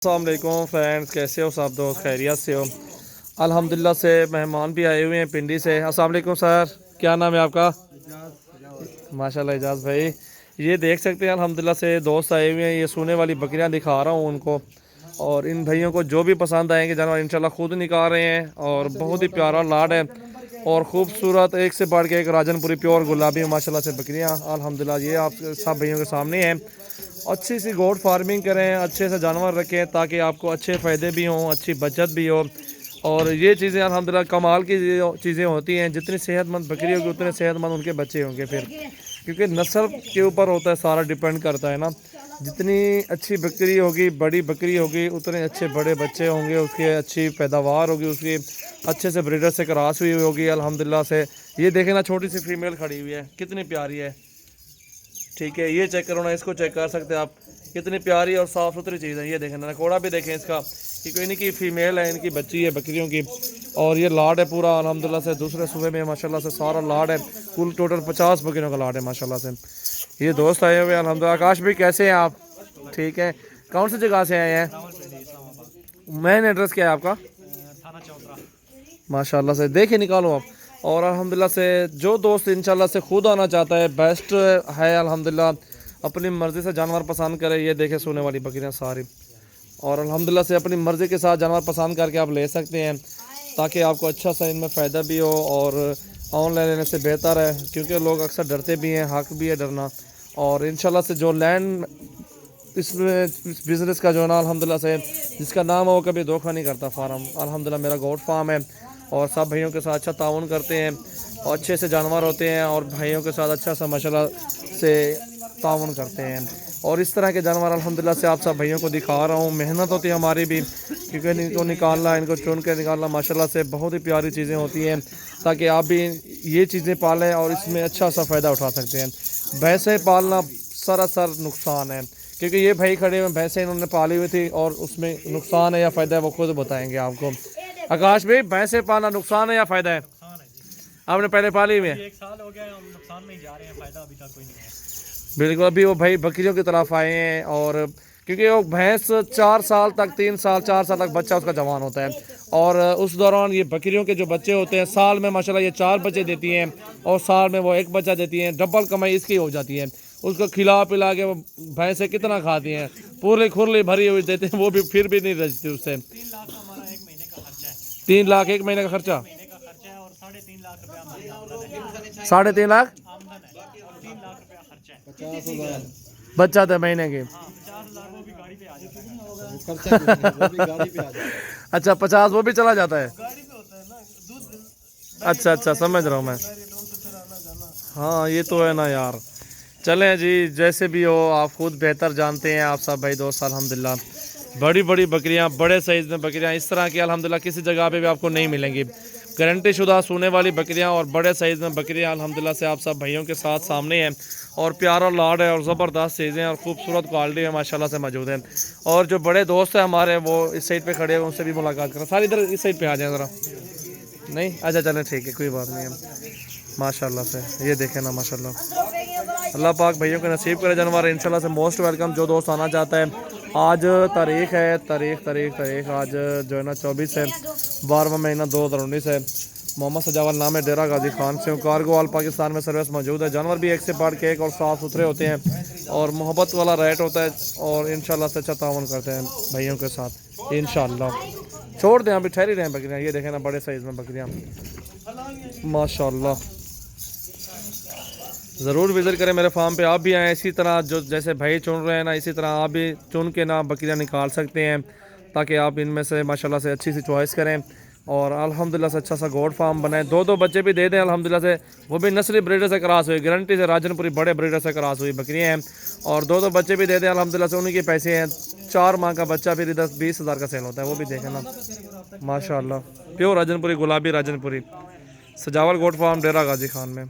السلام علیکم فرینڈس، کیسے ہو سب دوست؟ خیریت سے ہو؟ الحمدللہ سے مہمان بھی آئے ہوئے ہیں پنڈی سے۔ السلام علیکم سر، کیا نام ہے آپ کا؟ ماشاءاللہ اعجاز بھائی، یہ دیکھ سکتے ہیں الحمدللہ سے دوست آئے ہوئے ہیں۔ یہ سونے والی بکریاں دکھا رہا ہوں ان کو، اور ان بھائیوں کو جو بھی پسند آئیں گے جانور انشاءاللہ خود نکال رہے ہیں، اور بہت ہی پیارا لاڈ ہے اور خوبصورت، ایک سے بڑھ کے ایک راجن پوری پیور گلابی ماشاءاللہ سے بکریاں الحمدللہ یہ آپ سب بھائیوں کے سامنے ہیں۔ اچھی سی گوٹ فارمنگ کریں، اچھے سے جانور رکھیں تاکہ آپ کو اچھے فائدے بھی ہوں، اچھی بچت بھی ہو۔ اور یہ چیزیں الحمدللہ کمال کی چیزیں ہوتی ہیں، جتنی صحت مند بکری ہوگی اتنے صحت مند ان کے بچے ہوں گے پھر، کیونکہ نسل کے اوپر ہوتا ہے سارا، ڈیپینڈ کرتا ہے نا۔ جتنی اچھی بکری ہوگی، بڑی بکری ہوگی، اتنے اچھے بڑے بچے ہوں گے، اس کی اچھی پیداوار ہوگی، اس کی اچھے سے بریڈر سے کراس ہوئی ہوگی الحمدللہ سے۔ یہ دیکھیں نا، چھوٹی سی فیمیل کھڑی ہوئی ہے، کتنی پیاری ہے، ٹھیک ہے؟ یہ چیک کرو نا، اس کو چیک کر سکتے ہیں آپ، کتنی پیاری اور صاف ستھری چیز ہے۔ یہ دیکھیں نا، کوڑا بھی دیکھیں اس کا، کیونکہ ان کی فیمیل ہے، ان کی بچی ہے بکریوں کی، اور یہ لاڈ ہے پورا الحمدللہ سے دوسرے صوبے میں ماشاءاللہ سے سارا لاڈ ہے، کل ٹوٹل 50 بکریوں کا لاڈ ہے ماشاءاللہ سے۔ یہ دوست آئے ہوئے ہیں الحمدللہ۔ آکاش بھائی کیسے ہیں آپ؟ ٹھیک ہے، کون سی جگہ سے آئے ہیں؟ مین ایڈریس کیا ہے آپ کا؟ ماشاءاللہ سے دیکھیں نکالو آپ۔ اور الحمدللہ سے جو دوست انشاءاللہ سے خود آنا چاہتا ہے، بیسٹ ہے الحمدللہ، اپنی مرضی سے جانور پسند کرے۔ یہ دیکھیں سونے والی بکریاں ساری، اور الحمدللہ سے اپنی مرضی کے ساتھ جانور پسند کر کے آپ لے سکتے ہیں، تاکہ آپ کو اچھا سا ان میں فائدہ بھی ہو، اور آن لائن لینے سے بہتر ہے، کیونکہ لوگ اکثر ڈرتے بھی ہیں، حق بھی ہے ڈرنا۔ اور انشاءاللہ سے جو لینڈ اس میں اس بزنس کا جو ہے نا الحمدللہ سے جس کا نام ہے وہ کبھی دھوکہ نہیں کرتا فارم۔ الحمدللہ میرا گوٹ فارم ہے، اور سب بھائیوں کے ساتھ اچھا تعاون کرتے ہیں، اور اچھے سے جانور ہوتے ہیں، اور بھائیوں کے ساتھ اچھا سا ماشاءاللہ سے تعاون کرتے ہیں۔ اور اس طرح کے جانور الحمدللہ سے آپ سب بھائیوں کو دکھا رہا ہوں۔ محنت ہوتی ہے ہماری بھی، کیونکہ ان کو نکالنا، ان کو چن کے نکالنا ماشاءاللہ سے بہت ہی پیاری چیزیں ہوتی ہیں، تاکہ آپ بھی یہ چیزیں پالیں اور اس میں اچھا سا فائدہ اٹھا سکتے ہیں۔ بھینسیں پالنا سراسر نقصان ہے، کیونکہ یہ بھائی کھڑے ہوئے بھینسیں انہوں نے پالی ہوئی تھی، اور اس میں نقصان ہے یا فائدہ ہے وہ خود بتائیں گے آپ کو۔ آکاش بھائی، بھینسیں پالنا نقصان ہے یا فائدہ ہے؟ آپ نے پہلے پالی ہوئی ہے؟ 1 سال ہو گیا ہے، ہم نقصان میں ہی جا رہے ہیں، فائدہ ابھی تک کوئی نہیں ہے۔ بالکل، ابھی وہ بھائی بکریوں کی طرف آئے ہیں، اور کیونکہ وہ بھینس 4 سال تک، 3 سال 4 سال تک بچہ اس کا جوان ہوتا ہے، اور اس دوران یہ بکریوں کے جو بچے ہوتے ہیں سال میں ماشاءاللہ یہ 4 بچے دیتی ہیں، اور سال میں وہ 1 بچہ دیتی ہیں۔ ڈبل کمائی اس کی ہو جاتی ہے۔ اس کو کھلا پلا کے وہ بھینسیں کتنا کھاتی ہیں، پوری کھرلی بھری ہوئی دیتے ہیں، وہ بھی پھر بھی نہیں رجتی اس سے۔ 3 لاکھ کا ہمارا 1 مہینے کا خرچہ ہے۔ 3 لاکھ 1 مہینے کا خرچہ؟ مہینے کا خرچہ ہے، اور 3.5 لاکھ روپیہ ہماری آمدن ہے۔ 3.5 لاکھ آمدن ہے، اور 3 لاکھ روپیہ خرچہ ہے۔ بچہ تھا مہینے کے؟ ہاں، 50,000 وہ بھی گاڑی پہ آ جاتا ہے۔ اچھا، 50 وہ بھی چلا جاتا ہے؟ گاڑی پہ ہوتا ہے نا دودھ۔ اچھا اچھا، سمجھ رہا ہوں میں۔ ہاں یہ تو ہے نا یار۔ چلیں جی، جیسے بھی ہو آپ خود بہتر جانتے ہیں آپ سب بھائی دوست الحمدللہ۔ بڑی بڑی بکریاں، بڑے سائز میں بکریاں اس طرح کی الحمدللہ کسی جگہ پہ بھی آپ کو نہیں ملیں گی۔ گارنٹی شدہ سونے والی بکریاں اور بڑے سائز میں بکریاں الحمدللہ سے آپ سب بھائیوں کے ساتھ سامنے ہیں، اور پیارا لاڈ ہے، اور زبردست چیزیں اور خوبصورت کوالٹی ہے ماشاءاللہ سے موجود ہیں۔ اور جو بڑے دوست ہیں ہمارے وہ اس سائڈ پہ کھڑے ہیں، ان سے بھی ملاقات کریں۔ سارے ادھر اس سائڈ پہ آ جائیں ذرا۔ نہیں، اچھا چلیں ٹھیک ہے، کوئی بات نہیں ہے ماشاءاللہ سے۔ یہ دیکھیں نا ماشاءاللہ، اللہ پاک بھائیوں کے نصیب کرے جانور انشاءاللہ سے۔ موسٹ ویلکم جو دوست آنا چاہتا ہے۔ آج تاریخ ہے، تاریخ آج جو ہے نا 24 ہے، 12واں مہینہ 2019 ہے۔ محمد سجاول نام ہے، ڈیرہ غازی خان سے ہوں۔ کارگو آل پاکستان میں سروس موجود ہے۔ جانور بھی ایک سے بڑھ کے ایک اور صاف ستھرے ہوتے ہیں، اور محبت والا ریٹ ہوتا ہے، اور انشاءاللہ سے اچھا تعاون کرتے ہیں بھائیوں کے ساتھ انشاءاللہ۔ چھوڑ دیں، ابھی ٹھہری رہے ہیں بکریاں۔ یہ دیکھیں نا بڑے سائز میں بکریاں ماشاءاللہ۔ ضرور وزٹ کریں میرے فارم پہ، آپ بھی آئیں اسی طرح، جو جیسے بھائی چن رہے ہیں نا اسی طرح آپ بھی چن کے نا بکریاں نکال سکتے ہیں، تاکہ آپ ان میں سے ماشاءاللہ سے اچھی سی چوائس کریں، اور الحمدللہ سے اچھا سا گوڈ فارم بنائیں۔ 2 بچے بھی دے دیں الحمدللہ سے، وہ بھی نسلی بریڈر سے کراس ہوئی، گارنٹی سے راجن پوری بڑے بریڈر سے کراس ہوئی بکریاں ہیں، اور 2 بچے بھی دے دیں الحمدللہ سے، انہیں کے پیسے ہیں۔ 4 ماہ کا بچہ پھر 10-20 ہزار کا سیل ہوتا ہے، وہ بھی دیکھیں نا ماشاءاللہ۔ پیور راجن پوری، گلابی راجن پوری، سجاول گوڈ فارم ڈیرہ غازی خان میں۔